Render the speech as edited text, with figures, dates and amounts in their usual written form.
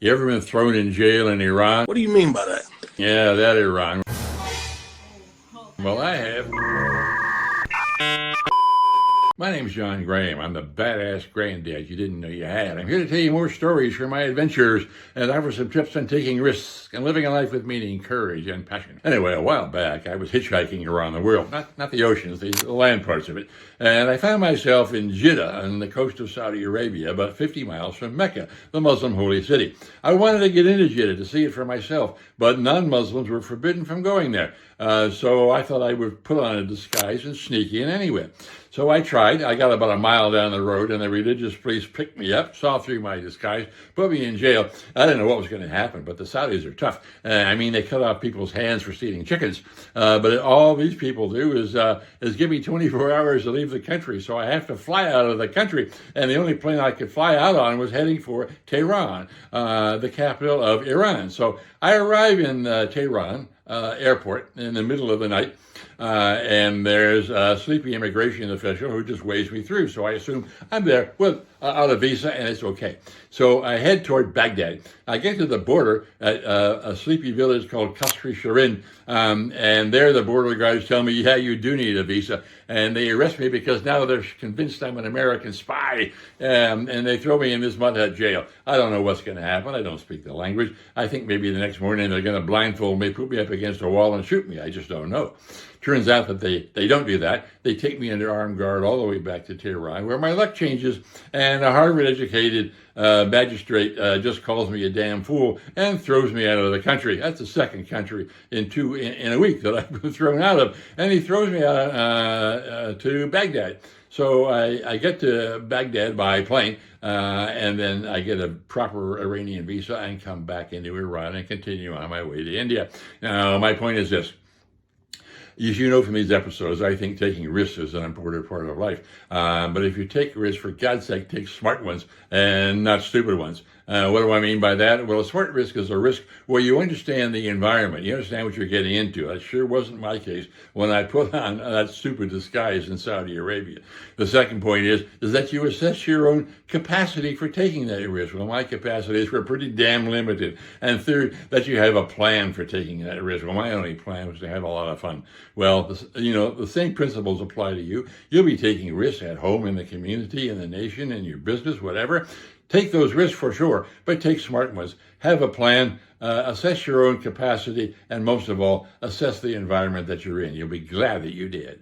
You ever been thrown in jail in Iran? What do you mean by that? Yeah, that Iran. Well, I have. My name's John Graham. I'm the badass granddad you didn't know you had. I'm here to tell you more stories from my adventures and offer some tips on taking risks and living a life with meaning, courage, and passion. Anyway, a while back, I was hitchhiking around the world, not the oceans, the land parts of it, and I found myself in Jeddah on the coast of Saudi Arabia, about 50 miles from Mecca, the Muslim holy city. I wanted to get into Jeddah to see it for myself, but non-Muslims were forbidden from going there. So I thought I would put on a disguise and sneak in anyway. So I tried. I got about a mile down the road, and the religious police picked me up, saw through my disguise, put me in jail. I didn't know what was going to happen, but the Saudis are tough. They cut off people's hands for stealing chickens. But all these people do is give me 24 hours to leave the country. So I have to fly out of the country. And the only plane I could fly out on was heading for Tehran, the capital of Iran. So I arrive in Tehran airport in the middle of the night. And there's a sleepy immigration official who just waves me through. So I assume I'm there without a visa and it's okay. So I head toward Baghdad. I get to the border at a sleepy village called Kasri Shirin. And there the border guards tell me, yeah, you do need a visa. And they arrest me because now they're convinced I'm an American spy. And they throw me in this mud hut jail. I don't know what's going to happen. I don't speak the language. I think maybe the next morning they're going to blindfold me, put me up against a wall and shoot me. I just don't know. Turns out that they don't do that. They take me under armed guard all the way back to Tehran, where my luck changes, and a Harvard-educated magistrate just calls me a damn fool and throws me out of the country. That's the second country in a week that I've been thrown out of, and he throws me out to Baghdad. So I get to Baghdad by plane, and then I get a proper Iranian visa and come back into Iran and continue on my way to India. Now, my point is this. As you know from these episodes, I think taking risks is an important part of life. But if you take risks, for God's sake, take smart ones and not stupid ones. What do I mean by that? Well, a smart risk is a risk where you understand the environment. You understand what you're getting into. That sure wasn't my case when I put on that stupid disguise in Saudi Arabia. The second point is that you assess your own capacity for taking that risk. Well, my capacities were pretty damn limited. And third, that you have a plan for taking that risk. Well, my only plan was to have a lot of fun. Well, the same principles apply to you. You'll be taking risks at home, in the community, in the nation, in your business, whatever. Take those risks for sure, but take smart ones. Have a plan, assess your own capacity, and most of all, assess the environment that you're in. You'll be glad that you did.